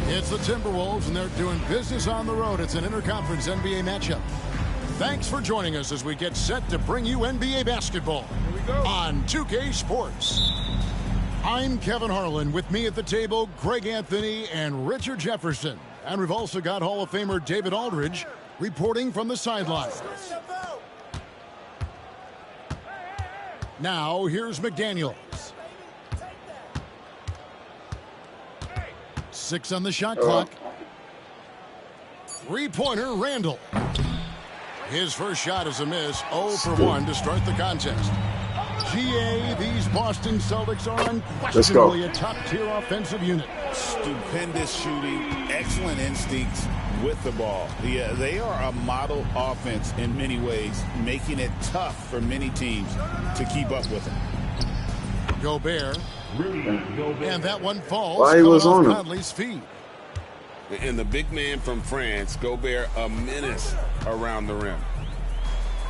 It's the Timberwolves, and they're doing business on the road. It's an interconference NBA matchup. Thanks for joining us as we get set to bring you NBA basketball on 2K Sports. I'm Kevin Harlan. With me at the table, Greg Anthony and Richard Jefferson. And we've also got Hall of Famer David Aldridge reporting from the sideline. Now, here's McDaniels. 6 on the shot clock. Three-pointer, Randall. His first shot is a miss. 0 for 1 to start the contest. GA, these Boston Celtics are unquestionably a top-tier offensive unit. Stupendous shooting, excellent instincts with the ball. Yeah, they are a model offense in many ways, making it tough for many teams to keep up with them. Gobert. And that one falls. Why he was on him? Conley's feet. And the big man from France, Gobert, a menace around the rim.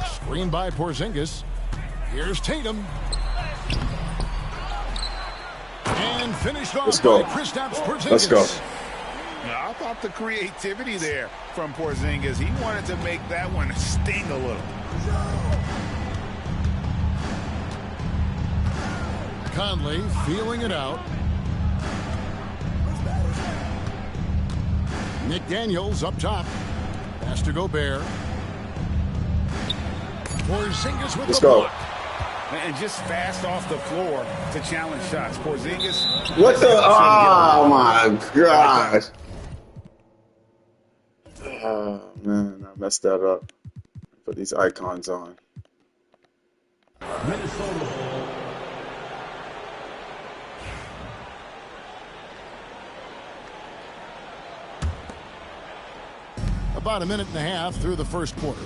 Screen by Porzingis. Here's Tatum. And finished off by Kristaps Porzingis. Let's go. Now, I thought the creativity there from Porzingis, he wanted to make that one sting a little. Conley feeling it out. McDaniels up top. Pass to Gobert. Porzingis with Let's the block. And just fast off the floor to challenge shots. Porzingis. What the? Oh, my gosh. Oh, man. I messed that up. Put these icons on. About a minute and a half through the first quarter.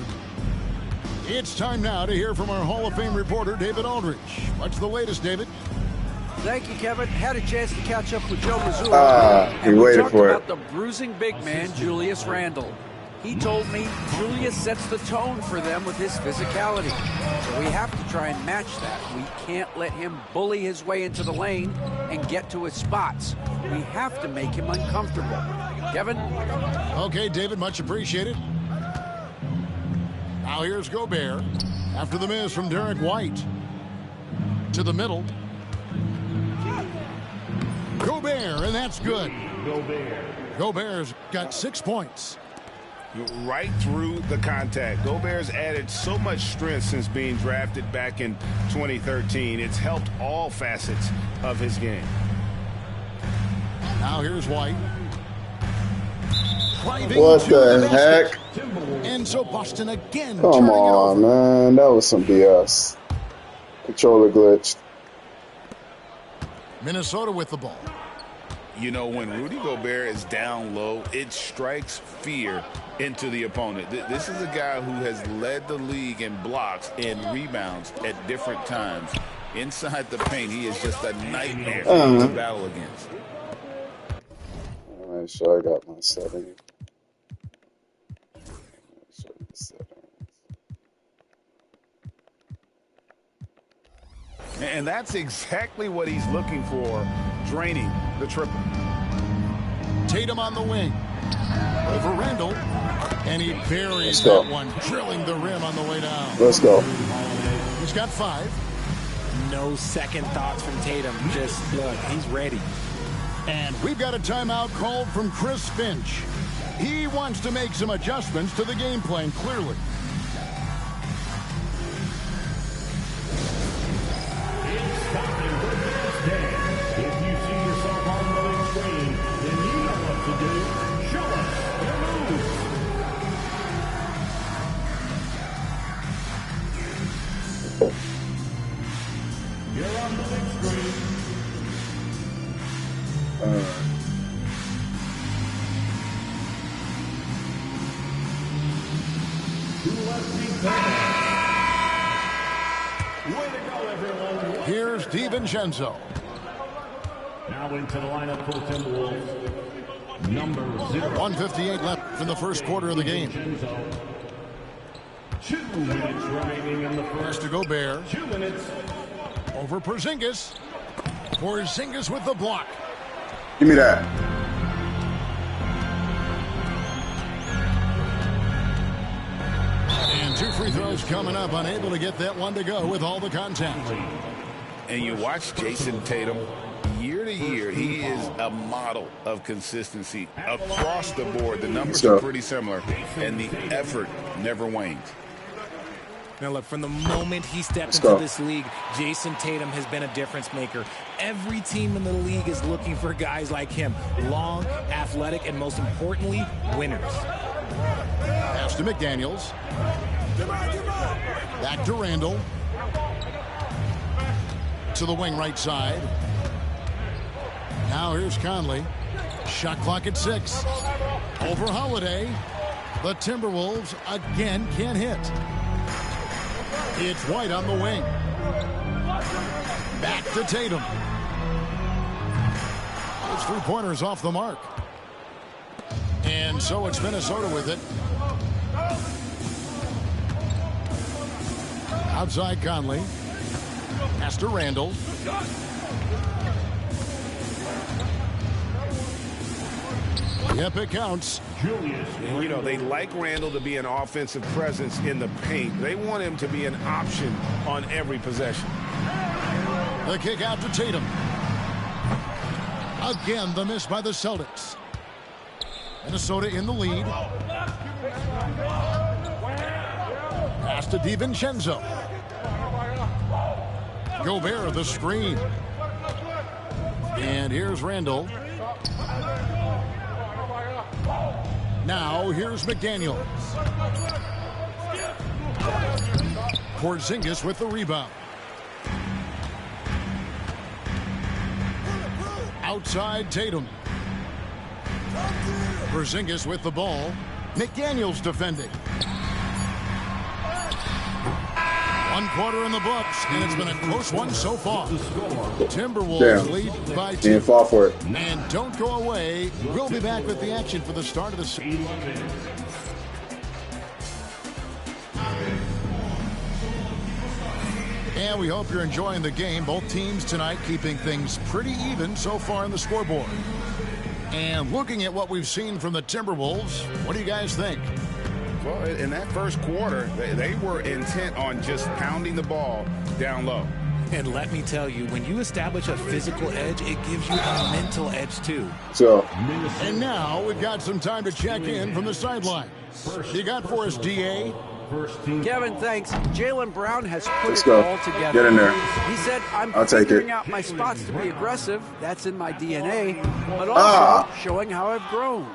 It's time now to hear from our Hall of Fame reporter, David Aldridge. What's the latest, David? Thank you, Kevin. Had a chance to catch up with Joe Mazzulla. He waited for it. About the bruising big man, Julius Randle. He told me Julius sets the tone for them with his physicality. So we have to try and match that. We can't let him bully his way into the lane and get to his spots. We have to make him uncomfortable. Kevin? Okay, David, much appreciated. Now here's Gobert. After the miss from Derek White. To the middle. Gobert, and that's good. Gobert's got 6 points. Right through the contact. Gobert's added so much strength since being drafted back in 2013. It's helped all facets of his game. Now here's White. What the heck? And so Boston again. Come on, man. That was some BS. Controller glitched. Minnesota with the ball. You know, when Rudy Gobert is down low, it strikes fear into the opponent. This is a guy who has led the league in blocks and rebounds at different times. Inside the paint, he is just a nightmare to battle against. All right, so I got my setting. And that's exactly what he's looking for, draining the triple. Tatum on the wing. Over Randall. And he buries that one, drilling the rim on the way down. Let's go. He's got 5. No second thoughts from Tatum. Just, look, he's ready. And we've got a timeout called from Chris Finch. He wants to make some adjustments to the game plan, clearly. DiVincenzo. Now into the lineup for the Timberwolves, number 0. 1:58 left in the first quarter of the game. 2 minutes remaining in the Pass first. to Gobert. 2 minutes. Over Porzingis. Porzingis with the block. Give me that. And 2 free throws coming up. Unable to get that one to go with all the contact. And you watch Jason Tatum. Year to year, he is a model of consistency across the board. The numbers are pretty similar, and the effort never wanes. Now, look, from the moment he stepped into this league, Jason Tatum has been a difference maker. Every team in the league is looking for guys like him. Long, athletic, and most importantly, winners. Pass to McDaniels. Back to Randall. To the wing right side. Now here's Conley. Shot clock at 6. Over Holiday. The Timberwolves again can't hit. It's White on the wing. Back to Tatum. His 3-pointers off the mark. And so it's Minnesota with it. Outside Conley. Pass to Randall. Yep, it counts. And, you know, they like Randall to be an offensive presence in the paint. They want him to be an option on every possession. The kick out to Tatum. Again, the miss by the Celtics. Minnesota in the lead. Pass to DiVincenzo. Gobert the screen. And here's Randall. Now here's McDaniels. Porzingis with the rebound. Outside Tatum. Porzingis with the ball. McDaniels defending. 1 quarter in the books, and it's been a close one so far. Timberwolves lead by 2. Didn't fall for it. And don't go away. We'll be back with the action for the start of the season. And we hope you're enjoying the game. Both teams tonight keeping things pretty even so far on the scoreboard. And looking at what we've seen from the Timberwolves, what do you guys think? Well, in that first quarter, they were intent on just pounding the ball down low. And let me tell you, when you establish a physical edge, it gives you a mental edge, too. So, And now we've got some time to check in from the sideline. You got for us, DA? Kevin, thanks. Jaylen Brown has put Let's it go. all together. Get in there. He said, I'm I'll take figuring it. out my spots to be aggressive. That's in my DNA. But also showing how I've grown.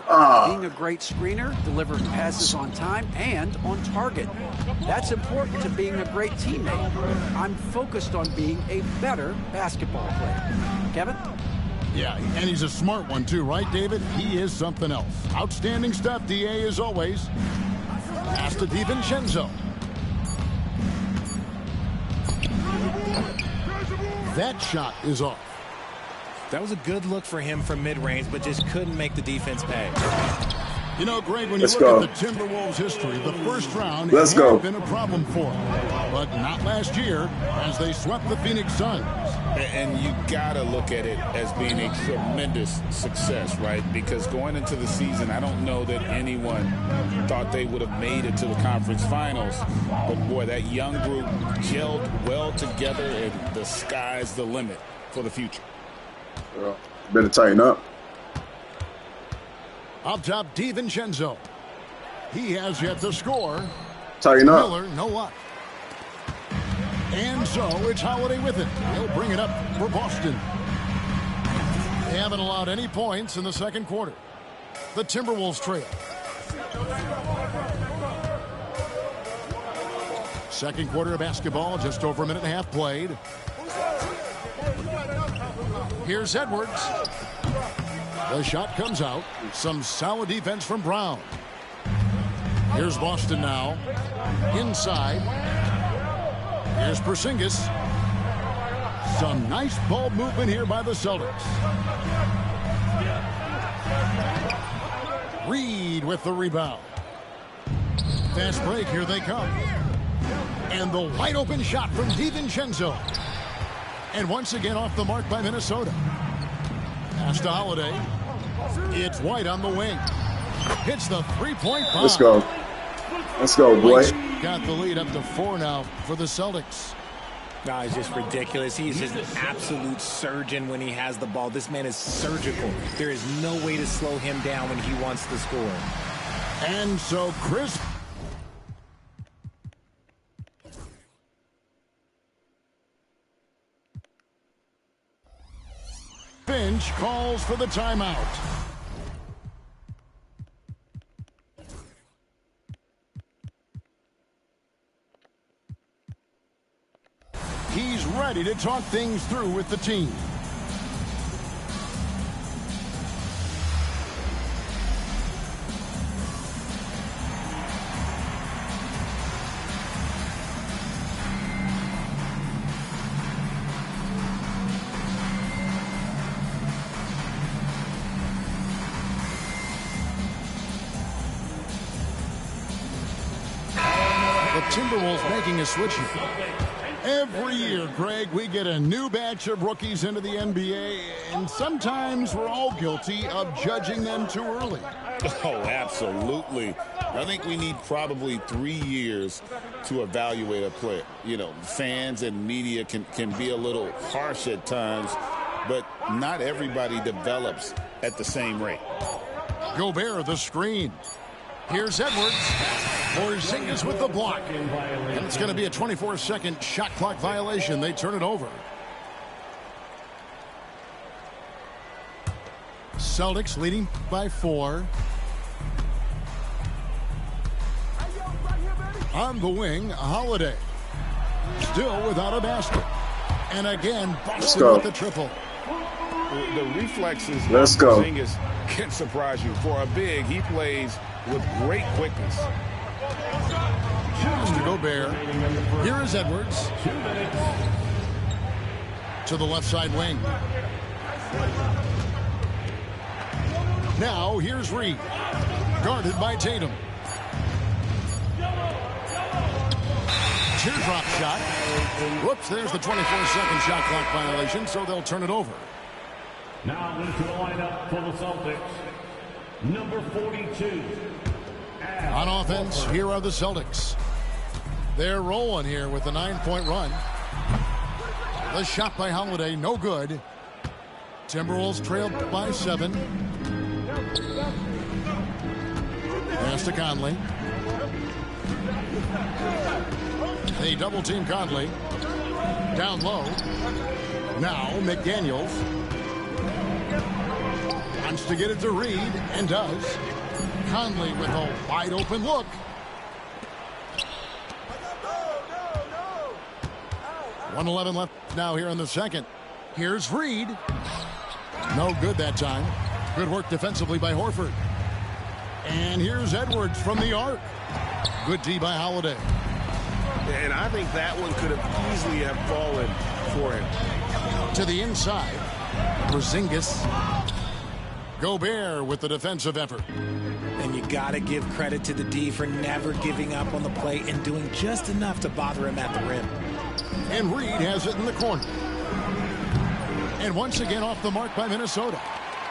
Being a great screener, delivering passes on time and on target. That's important to being a great teammate. I'm focused on being a better basketball player. Kevin? Yeah, and he's a smart one too, right, David? He is something else. Outstanding stuff, DA, as always. Pass to DiVincenzo. That shot is off. That was a good look for him from mid-range, but just couldn't make the defense pay. You know, Greg, when you Let's look go. at the Timberwolves' history, the first round Let's had go. been a problem for them. But not last year, as they swept the Phoenix Suns. And you got to look at it as being a tremendous success, right? Because going into the season, I don't know that anyone thought they would have made it to the conference finals. But, boy, that young group gelled well together, and the sky's the limit for the future. Better tighten up. Up top, DiVincenzo. He has yet to score. Tighten up. Miller, no luck. And so it's Holiday with it. He'll bring it up for Boston. They haven't allowed any points in the second quarter. The Timberwolves trail. Second quarter of basketball, just over a minute and a half played. Here's Edwards. The shot comes out. Some solid defense from Brown. Here's Boston now. Inside. Here's Porzingis. Some nice ball movement here by the Celtics. Reed with the rebound. Fast break, here they come. And the wide open shot from DiVincenzo. And once again off the mark by Minnesota. Pass to Holiday. It's White on the wing. Hits the three-point bomb. Let's go. Let's go, boy. White's got the lead up to 4 now for the Celtics. No, it's just ridiculous. He's just an absolute surgeon when he has the ball. This man is surgical. There is no way to slow him down when he wants to score. And so Chris Finch calls for the timeout. He's ready to talk things through with the team. The Timberwolves making a switch here. Every year, Greg, we get a new batch of rookies into the NBA, and sometimes we're all guilty of judging them too early. Oh, absolutely. I think we need probably 3 years to evaluate a player. You know, fans and media can be a little harsh at times, but not everybody develops at the same rate. Gobert, the screen. Here's Edwards. Porzingis with the block. And it's going to be a 24-second shot clock violation. They turn it over. Celtics leading by 4. On the wing, Holiday. Still without a basket. And again, Boston with the triple. The reflexes of Let's go. Porzingis can surprise you. For a big, he plays with great quickness. Mr. Gobert. Here is Edwards. To the left side wing. Now here's Reed. Guarded by Tatum. Teardrop shot. Whoops, there's the 24-second shot clock violation, so they'll turn it over. Now into the lineup for the Celtics, number 42. On offense, here are the Celtics. They're rolling here with a 9-point run. The shot by Holiday, no good. Timberwolves trailed by 7. Pass to Conley. They double-team Conley. Down low. Now McDaniels. Wants to get it to Reed, and does. Conley with a wide-open look. .111 left now here in the second. Here's Reed. No good that time. Good work defensively by Horford. And here's Edwards from the arc. Good D by Holiday. And I think that one could have easily have fallen for him. To the inside. Porzingis. Gobert with the defensive effort. And you got to give credit to the D for never giving up on the play and doing just enough to bother him at the rim. And Reed has it in the corner. And once again off the mark by Minnesota.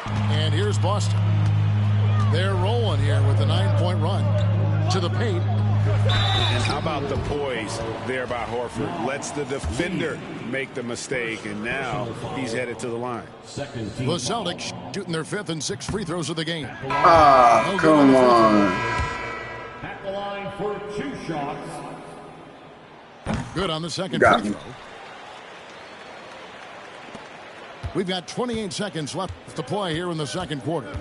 And here's Boston. They're rolling here with a 9-point run to the paint. And how about the poise there by Horford? Lets the defender make the mistake, and now he's headed to the line. The Celtics shooting their 5th and 6th free throws of the game. Ah, come on. At the line for 2 shots. Good on the second Got free me. throw. We've got 28 seconds left to play here in the second quarter.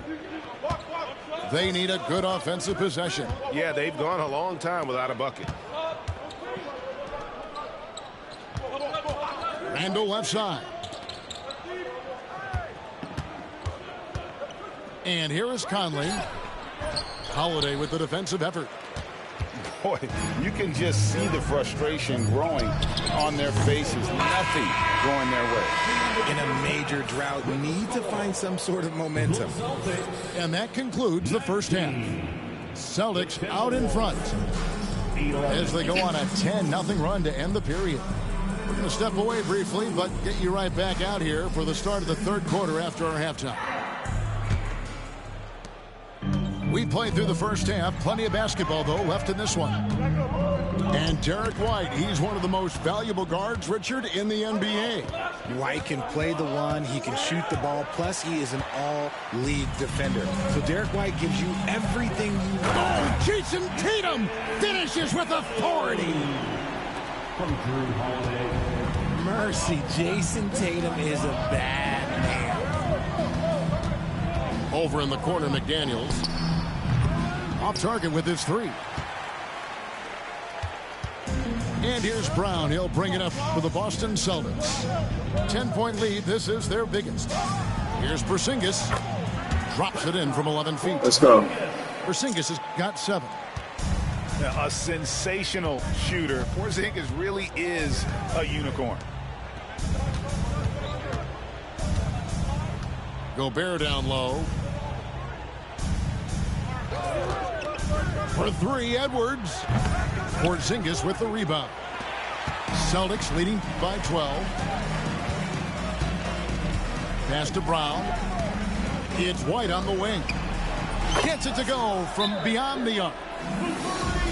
They need a good offensive possession. Yeah, they've gone a long time without a bucket. Randall left side. And here is Conley. Holiday with the defensive effort. boy, you can just see the frustration growing on their faces. Nothing going their way. In a major drought, need to find some sort of momentum. And that concludes the first half. Celtics out in front as they go on a 10-0 run to end the period. We're going to step away briefly, but get you right back out here for the start of the third quarter after our halftime. We played through the first half. Plenty of basketball, though, left in this one. And Derek White, he's one of the most valuable guards, Richard, in the NBA. White can play the one, he can shoot the ball, plus he is an all-league defender. So Derek White gives you everything you want. Oh, Jason Tatum finishes with authority. From Drew Holiday. Mercy, Jason Tatum is a bad man. Over in the corner, McDaniels. Off target with his three. And here's Brown. He'll bring it up for the Boston Celtics. 10-point lead. This is their biggest. Here's Porzingis. Drops it in from 11 feet. Let's go. Porzingis has got 7. A sensational shooter. Porzingis really is a unicorn. Gobert down low. For 3, Edwards. Porzingis with the rebound. Celtics leading by 12. Pass to Brown. It's White on the wing. Gets it to go from beyond the arc.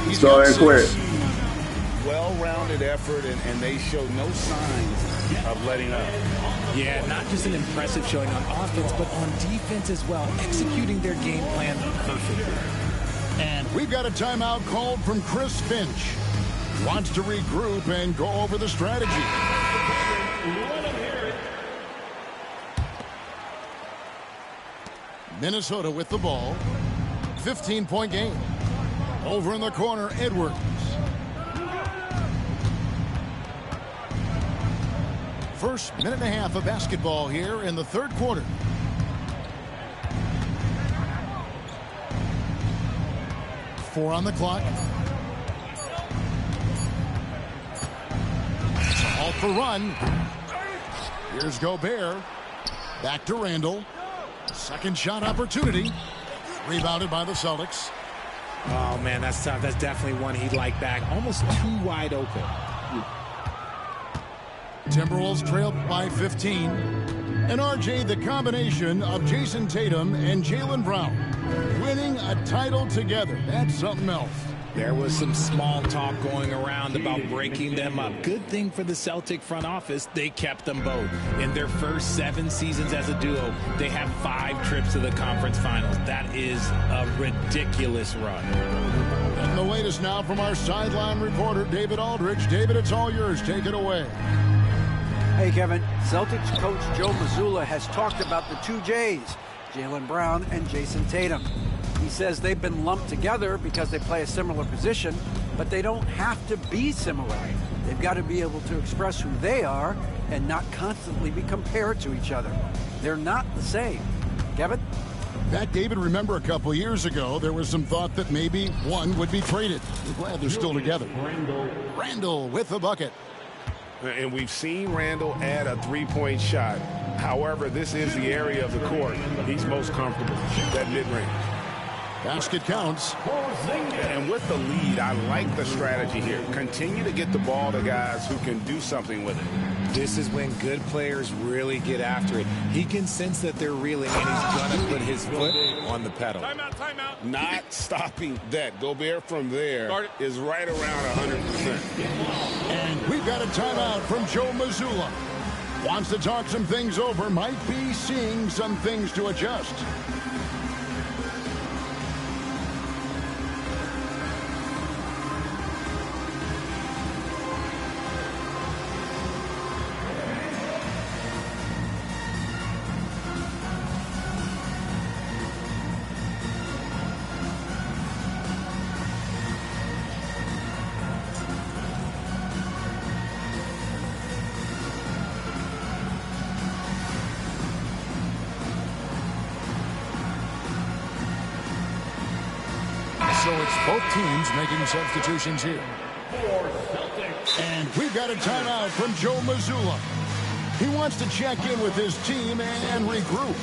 He's going quick. Well-rounded effort, and they show no signs of letting up. Yeah, not just an impressive showing on offense, but on defense as well, executing their game plan perfectly. And we've got a timeout called from Chris Finch. Wants to regroup and go over the strategy. Minnesota with the ball. 15-point game. Over in the corner, Edwards. First minute and a half of basketball here in the third quarter. Four on the clock. It's a halt for run. Here's Gobert. Back to Randall. Second shot opportunity. Rebounded by the Celtics. Oh, man, that's tough. That's definitely one he'd like back. Almost too wide open. Timberwolves trailed by 15. And RJ, the combination of Jason Tatum and Jaylen Brown winning a title together. That's something else. There was some small talk going around about breaking them up. Good thing for the Celtic front office, they kept them both. In their first 7 seasons as a duo, they have 5 trips to the conference finals. That is a ridiculous run. And the latest now from our sideline reporter, David Aldridge. David, it's all yours. Take it away. Hey, Kevin. Celtics coach Joe Mazzulla has talked about the 2 J's, Jaylen Brown and Jason Tatum. He says they've been lumped together because they play a similar position, but they don't have to be similar. They've got to be able to express who they are and not constantly be compared to each other. They're not the same. Kevin? That, David, remember a couple years ago, there was some thought that maybe one would be traded. We're glad they're still together. Randall with the bucket. And we've seen Randall add a 3-point shot. However, this is the area of the court he's most comfortable, that mid-range. Basket counts. And with the lead, I like the strategy here. Continue to get the ball to guys who can do something with it. This is when good players really get after it. He can sense that they're reeling, and he's going to put his foot on the pedal. Timeout. Not stopping that. Gobert from there is right around 100%. And we've got a timeout from Joe Mazzulla. Wants to talk some things over. Might be seeing some things to adjust. So it's both teams making substitutions here. And we've got a timeout from Joe Mazzulla. He wants to check in with his team and regroup.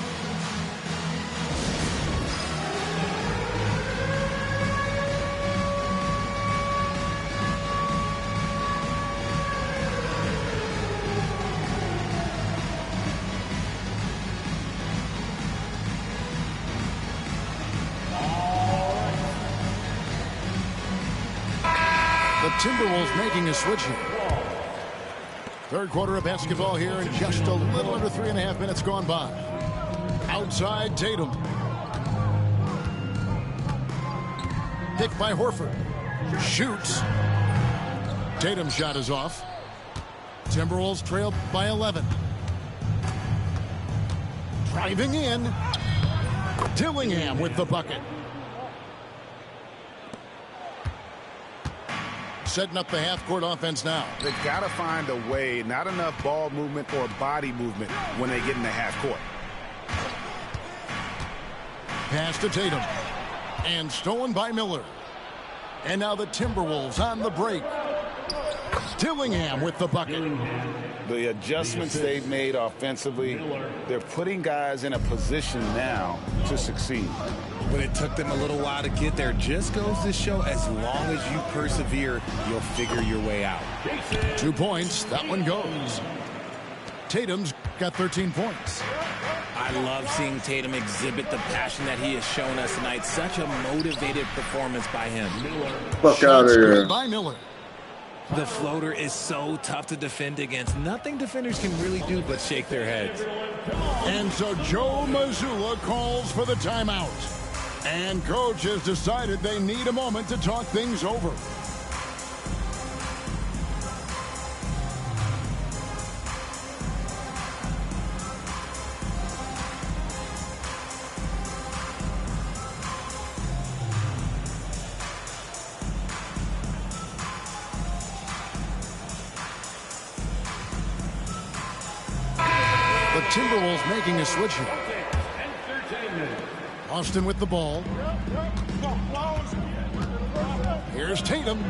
The Timberwolves making a switch here. Third quarter of basketball here, and just a little under 3.5 minutes gone by. Outside Tatum. Picked by Horford. Shoots. Tatum's shot is off. Timberwolves trail by 11. Driving in. Dillingham with the bucket. Setting up the half-court offense now. They've got to find a way, not enough ball movement or body movement when they get in the half-court. Pass to Tatum. And stolen by Miller. And now the Timberwolves on the break. Dillingham with the bucket. The adjustments they've made offensively, they're putting guys in a position now to succeed. But it took them a little while to get there. Just goes to show, as long as you persevere, you'll figure your way out. 2 points. That one goes. Tatum's got 13 points. I love seeing Tatum exhibit the passion that he has shown us tonight. Such a motivated performance by him. Fuck out of here. By Miller. The floater is so tough to defend against. Nothing defenders can really do but shake their heads. And so Joe Mazzulla calls for the timeout. And coach has decided they need a moment to talk things over. The Timberwolves making a switch here. Austin with the ball. Here's Tatum.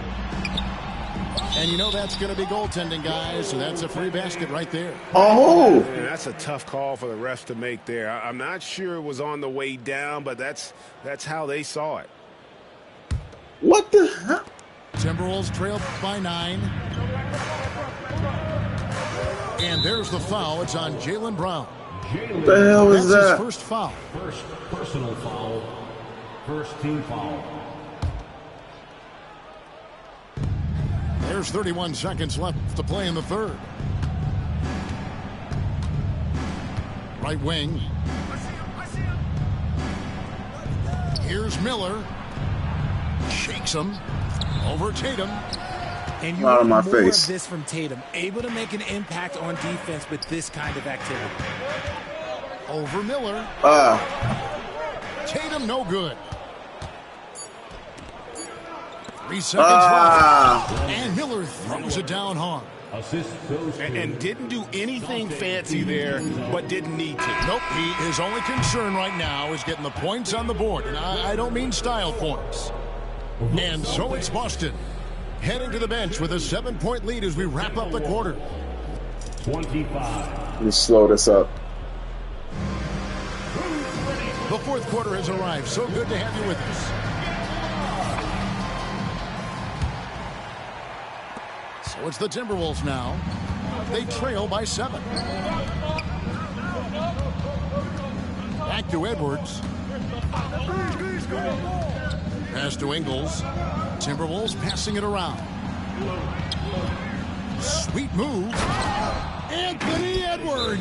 And you know that's going to be goaltending, guys, so that's a free basket right there. Oh! Man, that's a tough call for the refs to make there. I'm not sure it was on the way down, but that's how they saw it. What the hell? Timberwolves trail by 9. And there's the foul. It's on Jaylen Brown. What the hell is That's that? his first foul. First personal foul. First team foul. There's 31 seconds left to play in the third. Right wing. Here's Miller. Shakes him. Over Tatum. And you Out of want my more face. of this from Tatum. Able to make an impact on defense with this kind of activity. Over Miller. Tatum no good. 3 seconds left. And Miller throws it down hard. Assist goes to And didn't do anything fancy there, but didn't need to. Nope, his only concern right now is getting the points on the board. And I don't mean style points. And so it's Boston heading to the bench with a 7-point lead as we wrap up the quarter. 25. Let me slow this up. The fourth quarter has arrived. So good to have you with us. So it's the Timberwolves now. They trail by 7. Back to Edwards. Pass to Ingles. Timberwolves passing it around. Sweet move. Anthony Edwards.